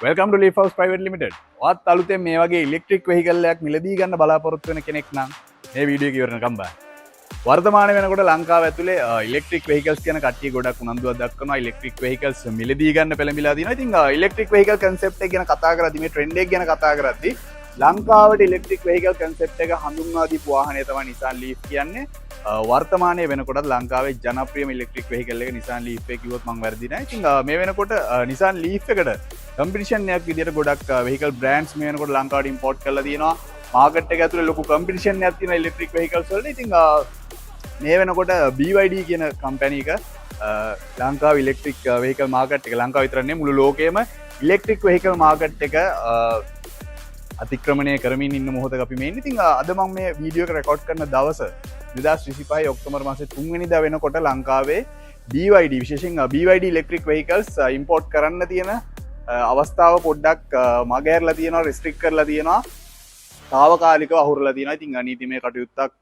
Welcome to Leaf House Private Limited. ඔයත් අලුතෙන් මේ වගේ ඉලෙක්ට්‍රික් වෙහිකල් එකක් මිලදී ගන්න බලාපොරොත්තු වෙන කෙනෙක් නම් මේ වීඩියෝ එක ඉවරනකම් බලන්න. වර්තමාන වෙනකොට ලංකාව ඇතුලේ ඉලෙක්ට්‍රික් වෙහිකල්ස් කියන කට්ටිය ගොඩක් උනන්දුවක් දක්වනවා. ඉලෙක්ට්‍රික් වෙහිකල්ස් මිලදී ගන්න පෙළඹිලා තියෙනවා. ඉතින් ඉලෙක්ට්‍රික් වෙහිකල් කන්සෙප්ට් එක ගැන කතා කරද්දී මේ ට්‍රෙන්ඩ් එක ගැන කතා කරද්දී ලංකාවට ඉලෙක්ට්‍රික් වෙහිකල් කන්සෙප්ට් එක හඳුන්වා දීපු වාහනය තමයි Nissan Leaf කියන්නේ. වර්තමානයේ වෙනකොට ලංකාවේ ජනප්‍රියම ඉලෙක්ට්‍රික් වෙහිකල් එක Nissan Leaf එක කිව්වොත් මම වැරදි නෑ. ඉතින් මේ වෙනකොට Nissan Leaf එකට කම්පිටිෂන් එකක් විදියට ගොඩක් වෙහිකල් බ්‍රෑන්ඩ්ස් මේ වෙනකොට ලංකාවට ඉම්පෝර්ට් කරලා තියෙනවා. මාකට් එක ඇතුලේ ලොකු කම්පිටිෂන් එකක් තියෙනවා ඉලෙක්ට්‍රික් වෙහිකල්ස් වලට. ඉතින් මේ වෙනකොට BYD කියන කම්පැනි එක ලංකාවේ ඉලෙක්ට්‍රික් වෙහිකල් මාකට් එක ලංකාව විතර නෙමෙයි මුළු ලෝකෙම ඉලෙක්ට්‍රික් වෙහිකල් මාකට් එක අතික්‍රමණය කරමින් ඉන්න මොහොතක අපි මේ ඉන්නේ. ඉතින් අද මම මේ වීඩියෝ එක රෙකෝඩ් කරන දවස 2025 ඔක්තෝබර් මාසේ 3 වෙනිදා වෙනකොට ලංකාවේ BYD විශේෂයෙන් BYD ඉලෙක්ට්‍රික් වෙහිකල්ස් ඉම්පෝර්ට් කරන්න තියෙන අවස්ථාව පොඩ්ඩක් මගහැරලා තියෙනවා, රෙස්ට්‍රික්ට් කරලා තියෙනවා, తాවකාලිකව අහුරලා තියෙනවා. ඉතින් නීතිමය කටයුත්තක්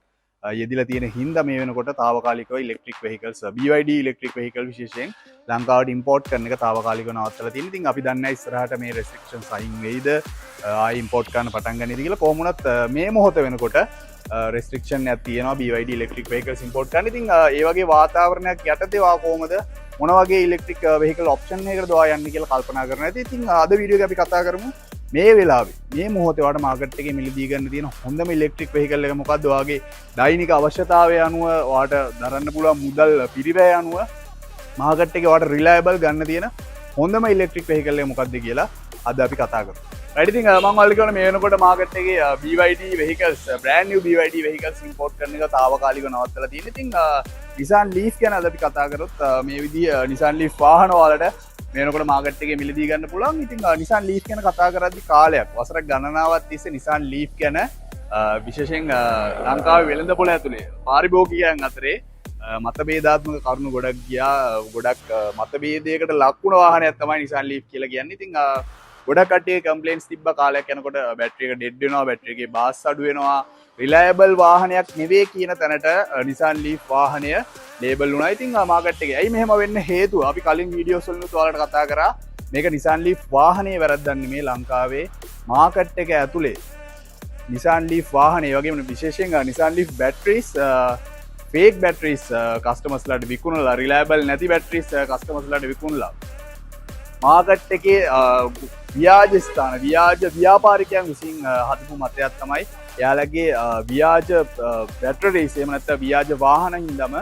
යෙදිලා තියෙන හින්දා මේ වෙනකොට తాවකාලිකව electric vehicles BYD electric vehicle විශේෂයෙන් ලංකාවට ඉම්පෝර්ට් කරන එක తాවකාලිකව නවත්තලා තියෙනවා. ඉතින් අපි දන්නේ ඉස්සරහට මේ රෙස්ට්‍රික්ෂන්ස් අයින් වෙයිද, ආයි ඉම්පෝර්ට් කරන්න පටන් ගන්නද කියලා. කොහොම වුණත් මේ මොහොත වෙනකොට රෙස්ට්‍රික්ෂන් එකක් තියෙනවා BYD ඉලෙක්ට්‍රික් වෙහිකල්ස් ඉම්පෝර්ට් කරන්න. ඉතින් ඒ වගේ වාතාවරණයක් යටතේ වා කොහොමද මොන වගේ ඉලෙක්ට්‍රික් වෙහිකල් ඔප්ෂන් එකකටද ඔයා යන්නේ කියලා කල්පනා කරනවා. ඉතින් අද වීඩියෝ එක අපි කතා කරමු මේ වෙලාවේ මේ මොහොතේ ඔයාලට මාකට් එකේ මිලදී ගන්න තියෙන හොඳම ඉලෙක්ට්‍රික් වෙහිකල් එක මොකද්ද? ඔයාගේ දෛනික අවශ්‍යතාවය අනුව ඔයාට දරන්න පුළුවන් මුදල් පිරිවැය අනුව මාකට් එකේ ඔයාට රිලයබල් ගන්න තියෙන හොඳම ඉලෙක්ට්‍රික් වෙහිකල් එක මොකද්ද කියලා අද අපි කතා කරමු. right ඉතින් මම ඔයාලට කියවනේ මේ වෙනකොට මාකට් එකේ BYD vehicles brand new BYD vehicles import කරන එක తాවකාලිකව නවත්තලා තියෙනවා. ඉතින් Nissan Leaf ගැන අද අපි කතා කරොත් මේ විදිහ Nissan Leaf වාහන වලට මේ වෙනකොට මාකට් එකේ මිලදී ගන්න පුළුවන්. ඉතින් Nissan Leaf ගැන කතා කරද්දී කාලයක් වසර ගණනාවක් තිස්සේ Nissan Leaf ගැන විශේෂයෙන් ලංකාවේ වෙළඳපොළ ඇතුලේ පාරිභෝගිකයන් අතරේ මතභේදාත්මක කරුණු ගොඩක් ගියා. ගොඩක් මතභේදයකට ලක් වුණ වාහනයක් තමයි Nissan Leaf කියලා කියන්නේ. ඉතින් ගොඩක් කට්ටිය කම්ප්ලේන්ට්ස් තිබ්බ කාලයක් යනකොට බැටරි එක ඩෙඩ් වෙනවා, බැටරි එකේ බාස් අඩු වෙනවා, රිලයබල් වාහනයක් නෙවෙයි කියන තැනට Nissan Leaf වාහනය ලේබල් වුණා. ඉතින් මාකට් එකේ ඇයි මෙහෙම වෙන්න හේතුව අපි කලින් වීඩියෝස් වලින් ඔයාලට කතා කරා. මේක Nissan Leaf වාහනේ වැරද්දක් නෙමේ. ලංකාවේ මාකට් එක ඇතුලේ Nissan Leaf වාහනේ වගේම විශේෂයෙන් Nissan Leaf batteries fake batteries කස්ටමර්ස්ලාට විකුණලා, රිලයබල් නැති batteries කස්ටමර්ස්ලාට විකුණලා මාකට් එකේ ව්‍යාජ ස්ථාන ව්‍යාජ ව්‍යාපාරිකයන් විසින් හදපු මතයක් තමයි එයාලගේ ව්‍යාජ බැටරිස් එහෙම නැත්නම් ව්‍යාජ වාහන හින්දාම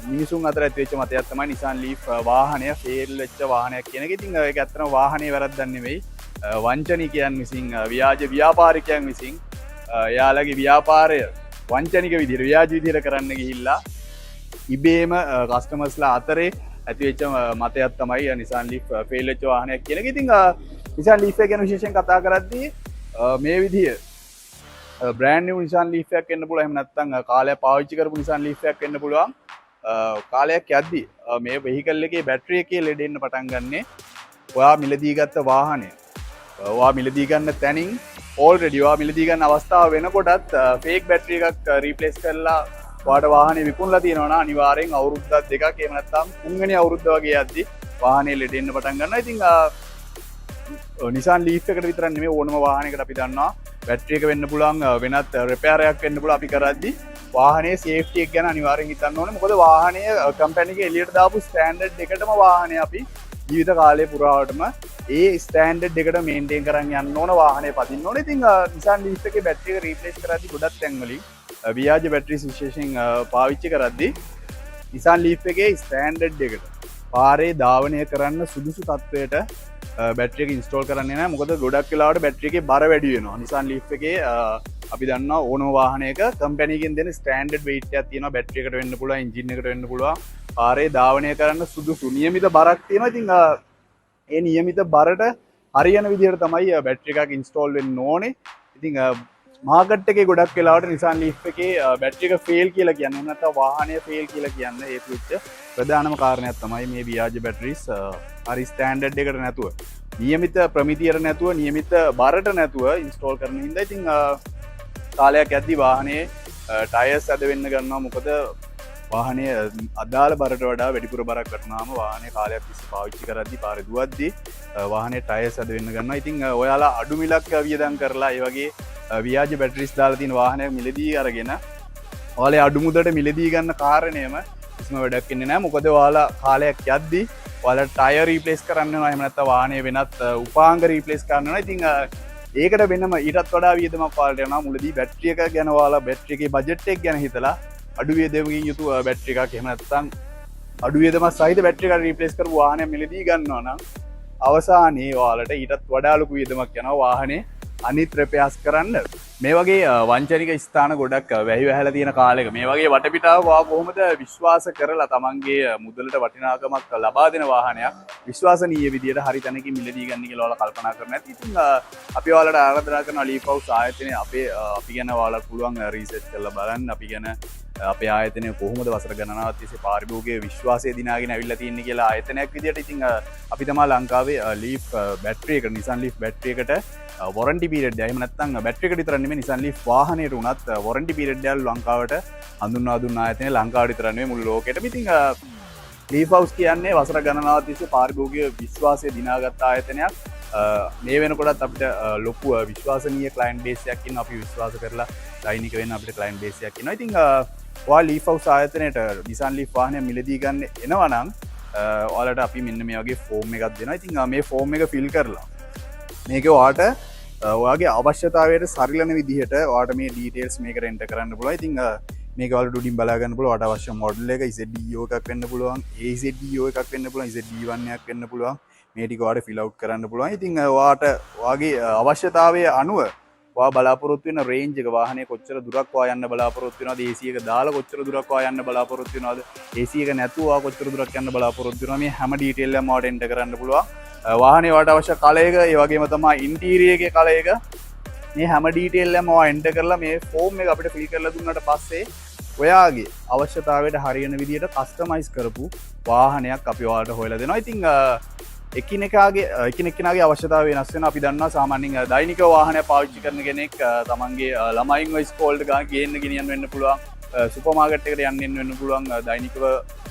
මිනිසුන් අතර ඇති වෙච්ච මතයක් තමයි Nissan Leaf වාහනය ෆේල් වෙච්ච වාහනයක් කියන එක. ඉතින් ඒක ඇත්තටම වාහනේ වැරද්දක් නෙවෙයි. වංචනිකයන් විසින් ව්‍යාජ ව්‍යාපාරිකයන් විසින් එයාලගේ ව්‍යාපාරය වංචනික විදිහට ව්‍යාජ විදිහට කරන්න ගිහිල්ලා ඉබේම කස්ටමර්ස්ලා අතරේ ඇතිවෙච්ච මතයක් තමයි Nissan Leaf ෆේල් වෙච්ච වාහනයක් කියන එක. ඉතින් Nissan Leaf එක ගැන විශේෂයෙන් කතා කරද්දී මේ විදිය brand new Nissan Leaf එකක් එන්න පුළුවන්. එහෙම නැත්නම් කාලයක් පාවිච්චි කරපු Nissan Leaf එකක් එන්න පුළුවන්. කාලයක් යද්දී මේ වෙහිකල් එකේ බැටරි එකේ ලෙඩ එන්න පටන් ගන්නෙ ඔයා මිලදී ගත්ත වාහනය. ඔයා මිලදී ගන්න තැනින් already ඔයා මිලදී ගන්න අවස්ථාව වෙනකොටත් fake බැටරි එකක් රීප්ලේස් කරලා ඔයාට වාහනේ විකුණලා තියෙනවා නම් අනිවාර්යෙන් අවුරුද්දක් දෙකක් එහෙම නැත්නම් තුන්වෙනි අවුරුද්ද වගේ යද්දී වාහනේ ලෙඩ එන්න පටන් ගන්නවා. ඉතින් Nissan Leaf එකට විතරක් නෙමෙයි ඕනම වාහනයකට අපි දන්නවා බැටරි එක වෙන්න පුළුවන්, වෙනත් රිපෙයාර් එකක් වෙන්න පුළුවන්. අපි කරද්දී වාහනේ සේෆ්ටි එක ගැන අනිවාර්යෙන් හිතන්න ඕනේ. මොකද වාහනේ කම්පැනි එකේ එළියට දාපු ස්ටෑන්ඩඩ් එකටම වාහනේ අපි ජීවිත කාලය පුරාවටම ඒ ස්ටෑන්ඩඩ් එකට මේන්ටේන් කරන් යන්න ඕන, වාහනේ පදින්න ඕනේ. ඉතින් Nissan Leaf එකේ බැටරි එක රීප්ලේස් කරද්දී ගොඩක් තැන් වලින් ව්‍යාජ බැටරිස් විශේෂයෙන් පාවිච්චි කරද්දී Nissan Leaf එකේ ස්ටෑන්ඩඩ් එකට පාරේ ධාවනය කරන්න සුදුසු තත්වයට බැටරි එක ඉන්ස්ටෝල් කරන්නේ නැහැ. මොකද ගොඩක් වෙලාවට බැටරි එකේ බර වැඩි වෙනවා. Nissan Leaf එකේ අපි දන්නවා ඕනම වාහනයක කම්පැනි එකෙන් දෙන ස්ටෑන්ඩඩ් weight එකක් තියෙනවා. බැටරි එකට වෙන්න පුළුවන්, එන්ජින් එකට වෙන්න පුළුවන්. පාරේ ධාවනය කරන්න සුදුසු නියමිත බරක් තියෙනවා. ඉතින් ඒ නියමිත බරට හරියන විදිහට තමයි බැටරි එකක් ඉන්ස්ටෝල් වෙන්න ඕනේ. ඉතින් මාකට් එකේ ගොඩක් වෙලාවට Nissan Leaf එකේ බැටරි එක ෆේල් කියලා කියන්නේ, එහෙම නැත්නම් වාහනය ෆේල් කියලා කියන්නේ හේතු වෙච්ච ප්‍රධානම කාරණයක් තමයි මේ ව්‍යාජ බැටරිස් හරි ස්ටෑන්ඩඩ් එකට නැතුව, නියමිත ප්‍රමිතියට නැතුව, නියමිත බරට නැතුව ඉන්ස්ටෝල් කරන හින්දා ඉතින් කාලයක් යද්දී වාහනේ ටයර්ස් ඇද වෙන්න ගන්නවා. මොකද වාහනය අදාළ බරට වඩා වැඩිපුර බරක් වටනාම වාහනය කාලයක් තිස්සේ පාවිච්චි කරද්දි පාරේ දුවද්දි වාහනේ ටයර්ස් අද වෙන්න ගන්නවා. ඉතින් ඔයාලා අඩු මිලක් වියදම් කරලා ඒ වගේ ව්‍යාජ බැටරිස් දාලා තියෙන වාහනයක් මිලදී අරගෙන ඔයාලා අඩු මුදලට මිලදී ගන්න කාරණේම කිසිම වැඩක් වෙන්නේ නැහැ. මොකද ඔයාලා කාලයක් යද්දි ඔයාලා ටයර් රීප්ලේස් කරන්න වෙනවා. එහෙම නැත්නම් වාහනේ වෙනත් උපාංග රීප්ලේස් කරන්න වෙනවා. ඉතින් ඒකට වෙනම ඊටත් වඩා වියදමක් ඔයාලට යනවා. මුලදී බැටරි එක ගැන ඔයාලා බැටරි එකේ බජට් එක ගැන හිතලා අඩු වියදමකින් යුතු බැටරි එකක් එහෙම නැත්නම් අඩු වියදමක් සහිත බැටරි එකක් රීප්ලේස් කරපු වාහනයක් මිලදී ගන්නවා නම් අවසානයේ ඔයාලට ඊටත් වඩා ලොකු වියදමක් යනවා වාහනේ අනිත් රිපෙයාර්ස් කරන්න. මේ වගේ වංචනික ස්ථාන ගොඩක් වැහි වැහැලා තියෙන කාලෙක මේ වගේ වටපිටාව වා කොහොමද විශ්වාස කරලා තමන්ගේ මුදලට වටිනාකමක් ලබා දෙන වාහනයක් විශ්වාසනීය විදියට හරි තැනකින් මිලදී ගන්න කියලා ඔයාලා කල්පනා කරන්නේ නැත්නම් ඉතින් අපි ඔයාලට ආරාධනා කරනවා ලීෆ් හවුස් ආයතනයේ අපි ගැන ඔයාලට පුළුවන් රිසර්ච් කරලා බලන්න. අපි ගැන අපේ ආයතනය කොහොමද වසර ගණනාවක් තිස්සේ පාරිභෝගික විශ්වාසය දිනාගෙන ඇවිල්ලා තියෙන්නේ කියලා ආයතනයක් විදියට ඉතින් අපි තමයි ලංකාවේ ලීෆ් බැටරි එකට Nissan Leaf බැටරි එකට වොරන්ටි පීරියඩ් එක එහෙම නැත්නම් බැටරි එකට විතර නෙමෙයි Nissan Leaf වාහනේට උනත් වොරන්ටි පීරියඩ් එක ලංකාවට හඳුන්වා දුන්න ආයතනය ලංකාවට විතර නෙමෙයි මුළු ලෝකෙටම. ඉතින් ලීෆ් හවුස් කියන්නේ වසර ගණනාවක් තිස්සේ පාරිභෝගික විශ්වාසය දිනාගත් ආයතනයක්. මේ වෙනකොටත් අපිට ලොකු විශ්වාසනීය ක්ලයන්ට් බේස් එකක් ඉන්න අපි විශ්වාස කරලා දෛනික වෙන්න අපිට ක්ලයන්ට් බේස් එකක් ඉන්නවා. ඉතින් ඔයා ලීෆ් හවුස් ආයතනයට Nissan Leaf වාහනය මිලදී ගන්න එනවා නම් ඔයාලට අපි මෙන්න මේ වගේ ෆෝම් එකක් දෙනවා. ඉතින් මේ ෆෝම් එක ෆිල් කරලා මේක ඔයාට ඔයාගේ අවශ්‍යතාවයට සරිලන විදිහට ඔයාට මේ ඩීටේල්ස් මේකට එන්ටර් කරන්න පුළුවන්. ඉතින් මේක ඔයාලට උඩින් බලා ගන්න පුළුවන්. ඔයාට අවශ්‍ය මොඩල් එක ZDO එකක් වෙන්න පුළුවන්, AZDO එකක් වෙන්න පුළුවන්, ZD1 එකක් වෙන්න පුළුවන්. මේ ටික ඔයාලට ෆිල් අවුට් කරන්න පුළුවන්. ඉතින් ඔයාට ඔයාගේ අවශ්‍යතාවය අනුව ඔයා බලාපොරොත්තු වෙන රේන්ජ් එක වාහනේ කොච්චර දුරක් ඔයා යන්න බලාපොරොත්තු වෙනවද, AC එක දාලා කොච්චර දුරක් ඔයා යන්න බලාපොරොත්තු වෙනවද, AC එක නැතුව ඔයා කොච්චර දුරක් යන්න බලාපොරොත්තු වෙනවද, මේ හැම ඩීටේල් එකම ඔයාට එන්ටර් කරන්න පුළුවන්. වාහනේ ඔයාට අවශ්‍ය කලයක ඒ වගේම තමයි ඉන්ටීරියර් එකේ කලයක මේ හැම ඩීටේල් එකම ඔයා එන්ටර් කරලා මේ ෆෝම් එක අපිට ෆිල් කරලා දුන්නාට පස්සේ ඔයාගේ අවශ්‍යතාවයට හරියන විදිහට කස්ටමයිස් කරපු වාහනයක් අපි ඔයාලට හොයලා දෙනවා. ඉතින් එකිනෙකාගේ අවශ්‍යතාව වෙනස් වෙනවා. අපි දන්නවා සාමාන්‍යයෙන් දෛනික වාහනයක් පාවිච්චි කරන කෙනෙක් තමන්ගේ ළමයින්ව ඉස්කෝලේට ගේන්න ගෙනියන්න වෙන්න පුළුවන්, සුපර් මාකට් එකට යන්න වෙන්න පුළුවන්, දෛනිකව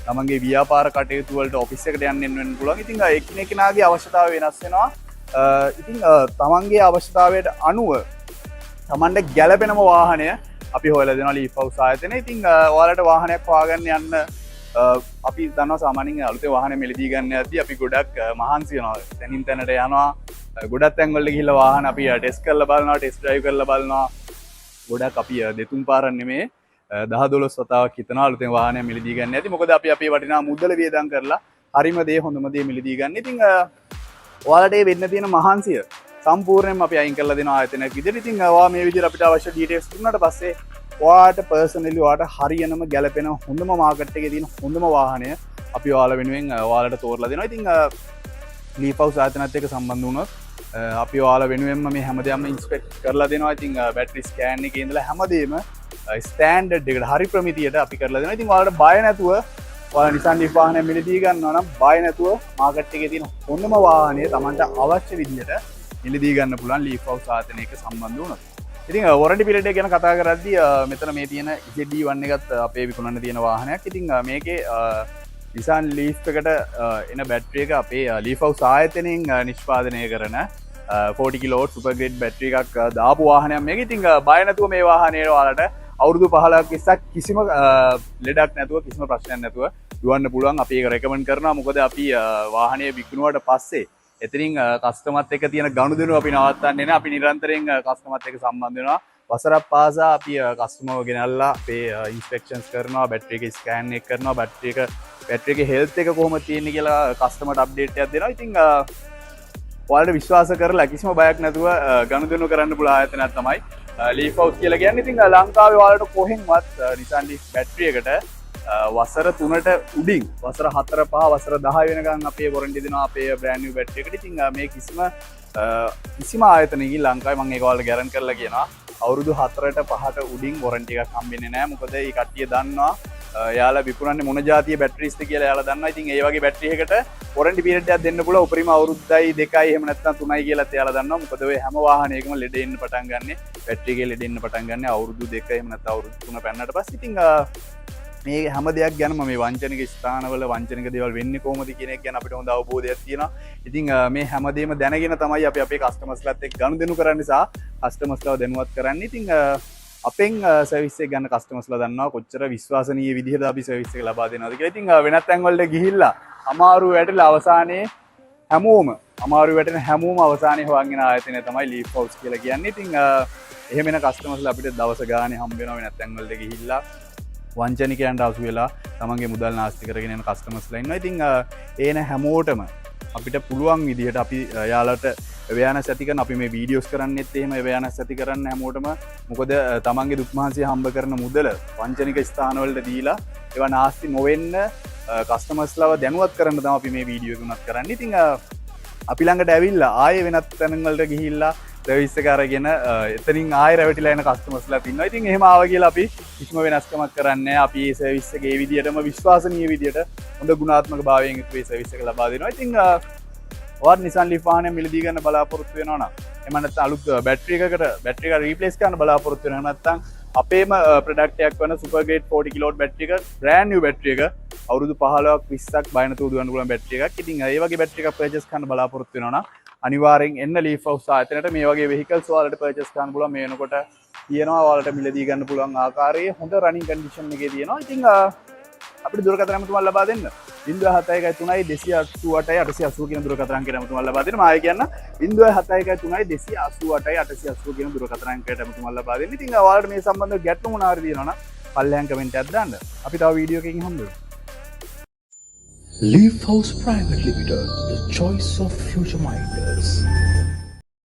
තමන්ගේ ව්‍යාපාර කටයුතු වලට ඔෆිස් එකට යන්න වෙන්න පුළුවන්. ඉතින් එකිනෙකාගේ අවශ්‍යතාව වෙනස් වෙනවා. ඉතින් තමන්ගේ අවශ්‍යතාවයට අනුව තමන්ට ගැළපෙනම වාහනය අපි හොයලා දෙනවා ලීෆ් හවුස් ආයතනයේ. ඉතින් ඔයාලට වාහනයක් හොයාගන්න යන්න අපි දන්නවා සාමාන්‍යයෙන් අලුතෙන් වාහනේ මිලදී ගන්න යද්දී අපි ගොඩක් මහන්සි වෙනවා. තැනින් තැනට යනවා. ගොඩක් තැන් වලට ගිහිල්ලා වාහන අපි ටෙස්ට් කරලා බලනවා, ටෙස්ට් ඩ්‍රයිව් කරලා බලනවා. ගොඩක් අපි දෙතුන් පාරක් නෙමේ 10-12 වතාවක් හිතනවා අලුතෙන් වාහනයක් මිලදී ගන්න යද්දී. මොකද අපි අපේ වටිනා මුදල වියදම් කරලා හරිම දේ හොඳම දේ මිලදී ගන්න. ඉතින් ඔයාලට මේ වෙන්න තියෙන මහන්සිය සම්පූර්ණයෙන්ම අපි අයින් කරලා දෙනවා ආයතනයක් විදිහට. ඉතින් ඔයා මේ විදිහට අපිට අවශ්‍ය ඩීටේල්ස් දුන්නාට පස්සේ ඔයාට පර්සනලි ඔයාට හරියනම ගැලපෙන හොඳම මාකට් එකේ තියෙන හොඳම වාහනය අපි ඔයාලා වෙනුවෙන් ඔයාලට තෝරලා දෙනවා. ඉතින් ලීෆ් හවුස් ආයතනයත් එක්ක සම්බන්ධ වුණොත් අපි ඔයාලා වෙනුවෙන්ම මේ හැමදේම ඉන්ස්පෙක්ට් කරලා දෙනවා. ඉතින් බැටරි ස්කෑන් එකේ ඉඳලා හැමදේම ස්ටෑන්ඩඩ් එකට හරි ප්‍රමිතියට අපි කරලා දෙනවා. ඉතින් ඔයාලට බය නැතුව ඔයාලා Nissan Leaf වාහනය මිලදී ගන්නවා නම් බය නැතුව මාකට් එකේ තියෙන හොඳම වාහනය Tamanට අවශ්‍ය විදිහට මිලදී ගන්න පුළුවන් ලීෆ් හවුස් ආයතනයක සම්බන්ධ වුණොත්. ඉතින් වොරන්ටි පීරියඩ් එක ගැන කතා කරද්දී මෙතන මේ තියෙන ZD1 එකත් අපේ විකුණන්න තියෙන වාහනයක්. ඉතින් මේකේ Nissan Leaf එකට එන බැටරි එක අපේ ලීෆ් හවුස් ආයතනයෙන් නිෂ්පාදනය කරන 40 කිලෝවොට් සුපර් ග්‍රේඩ් බැටරි එකක් දාපු වාහනයක් මේක. ඉතින් බය නැතුව මේ වාහනේ ඔයාලට අවුරුදු 15ක් ඉස්සක් කිසිම ලෙඩක් නැතුව කිසිම ප්‍රශ්නයක් නැතුව දුවන්න පුළුවන්. අපි ඒක රෙකමන්ඩ් කරනවා. මොකද අපි වාහනේ විකුණුවාට පස්සේ එතනින් කස්ටමර්ත් එක්ක තියෙන ගනුදෙනු අපි නවත්තන්නේ නැහැ. අපි නිරන්තරයෙන් කස්ටමර්ත් එක්ක සම්බන්ධ වෙනවා. වසරක් පාසා අපි කස්ටමර්ව ගෙනල්ලා අපේ ඉන්ස්පෙක්ෂන්ස් කරනවා, බැටරි එක ස්කෑන් එක කරනවා, බැටරි එකේ හෙල්ත් එක කොහොමද තියෙන්නේ කියලා කස්ටමර්ට අප්ඩේට් එකක් දෙනවා. ඉතින් ඔයාලට විශ්වාස කරලා කිසිම බයක් නැතුව ගනුදෙනු කරන්න පුළුවන් ආයතනයක් තමයි ලීෆ් හවුස් කියලා කියන්නේ. ඉතින් ලංකාවේ ඔයාලට කොහෙන්වත් Nissan Leaf බැටරි එකට වසර 3ට උඩින් වසර 4 5 වසර 10 වෙනකන් අපේ වොරන්ටි දෙනවා අපේ බ්‍රෑන්ඩ් නිව් බැටරි එකට. ඉතින් මේ කිසිම ආයතනයකින් ලංකාවේ මම ඒක ඔයාලට ගැරන්ටි කරලා කියනවා අවුරුදු 4ට 5ට උඩින් වොරන්ටි එකක් හම්බෙන්නේ නැහැ. මොකද මේ කට්ටිය දන්නවා යාලා විකුණන්නේ මොන જાතිය බැටරිස්ද කියලා යාලා දන්නවා. ඉතින් ඒ වගේ බැටරි එකකට වොරන්ටි පීරියඩ් එකක් දෙන්න පුළුවන් උපරිම අවුරුද්දයි 2යි එහෙම නැත්නම් 3යි කියලාත් යාලා දන්නවා. මොකද ඔය හැම වාහනයකම ලෙඩ එන්න පටන් ගන්නෙ බැටරි එකේ ලෙඩ එන්න පටන් ගන්නෙ අවුරුදු 2 එහෙම නැත්නම් අවුරුදු 3 පැන්නට පස්සේ. ඉතින් මේ හැම දෙයක් ගැනම මේ වංචනික ස්ථානවල වංචනික දේවල් වෙන්නේ කොහොමද කියන එක ගැන අපිට හොඳ අවබෝධයක් තියෙනවා. ඉතින් මේ හැමදේම දැනගෙන තමයි අපි අපේ කස්ටමර්ස්ලාත් එක්ක ගනුදෙනු කරන්න නිසා කස්ටමර්ස්ලාව දැනුවත් කරන්නේ. ඉතින් අපෙන් සර්විස් එක ගන්න කස්ටමර්ස්ලා දන්නවා කොච්චර විශ්වාසනීය විදිහට අපි සර්විස් එක ලබා දෙනවද කියලා. ඉතින් වෙනත් තැන් වලට ගිහිල්ලා අමාරු වැටලා අවසානයේ අමාරු වැටෙන හැමෝම අවසානයේ හොයන්ගෙන ආයතනය තමයි ලීෆ් හවුස් කියලා කියන්නේ. ඉතින් එහෙම වෙන කස්ටමර්ස්ලා අපිට දවස ගානේ හම්බ වෙනවා වෙනත් තැන් වලට ගිහිල්ලා වංචනිකයන්ට අසු වෙලා තමන්ගේ මුදල් නාස්ති කරගෙන යන කස්ටමර්ස්ලා ඉන්නවා. ඉතින් ඒන හැමෝටම අපිට පුළුවන් විදිහට අපි යාලට අවයානස් ඇති කරන අපි මේ වීඩියෝස් කරන්නෙත් එහෙම අවයානස් ඇති කරන්න හැමෝටම. මොකද තමන්ගේ දුක් මහන්සිය හම්බ කරන මුදල වංචනික ස්ථානවලට දීලා ඒවා නාස්ති නොවෙන්න කස්ටමර්ස්ලාව දැනුවත් කරන්න තමයි අපි මේ වීඩියෝ එක උනත් කරන්නේ. ඉතින් අපි ළඟට ඇවිල්ලා ආයේ වෙනත් තැන් වලට ගිහිල්ලා සර්විස් එක අරගෙන එතනින් ආයෙ රැවටිලා එන කස්ටමර්ස්ලා ඉන්නවා. ඉතින් එහෙම ආව කියලා අපි කිසිම වෙනස්කමක් කරන්නේ නැහැ. අපි මේ සර්විස් එක ඒ විදිහටම විශ්වාසනීය විදිහට හොඳ ගුණාත්මක භාවයෙන් යුතුව මේ සර්විස් එක ලබා දෙනවා. ඉතින් ඔයාලා Nissan Leaf වාහනය මිලදී ගන්න බලාපොරොත්තු වෙනවා නම් එහෙම නැත්නම් අලුත් බැටරි එකක් රීප්ලේස් කරන්න බලාපොරොත්තු වෙනවා. නැත්නම් අපේම ප්‍රොඩක්ට් එකක් වන Super Grade 40 kW බැටරි එක brand new බැටරි එක අවුරුදු 15ක් 20ක් බය නැතුව දුවන්න පුළුවන් බැටරි එකක්. ඉතින් ඒ වගේ බැටරි එකක් පර්චේස් කරන්න බලාපොරොත්තු වෙනවා නම් අනිවාර්යෙන් එන්න ලීෆ් හවුස් ආයතනයට. මේ වගේ vehicles ඔයාලට purchase කරන්න පුළුවන්. මේ වෙනකොට තියෙනවා ඔයාලට මිලදී ගන්න පුළුවන් ආකාරයේ හොඳ running condition එකේ තියෙනවා. ඉතින් අපිට දුරකථන නම්තුමල් ලබා දෙන්න 071 3 288 880 කියන දුරකථන අංකයට නම්තුමල් ලබා දෙන්න. මාය කියන්න 071 3 288 880 කියන දුරකථන අංකයට නම්තුමල් ලබා දෙන්න. ඉතින් ඔයාලට මේ සම්බන්ධව ගැටලු මොනවා හරි තියෙනවා නම් පල්ලෙහාන් කමෙන්ට් එකක් දාන්න. අපි තව වීඩියෝ එකකින් හම්බ වෙමු. Leaf House Private Limited, the choice of future minders.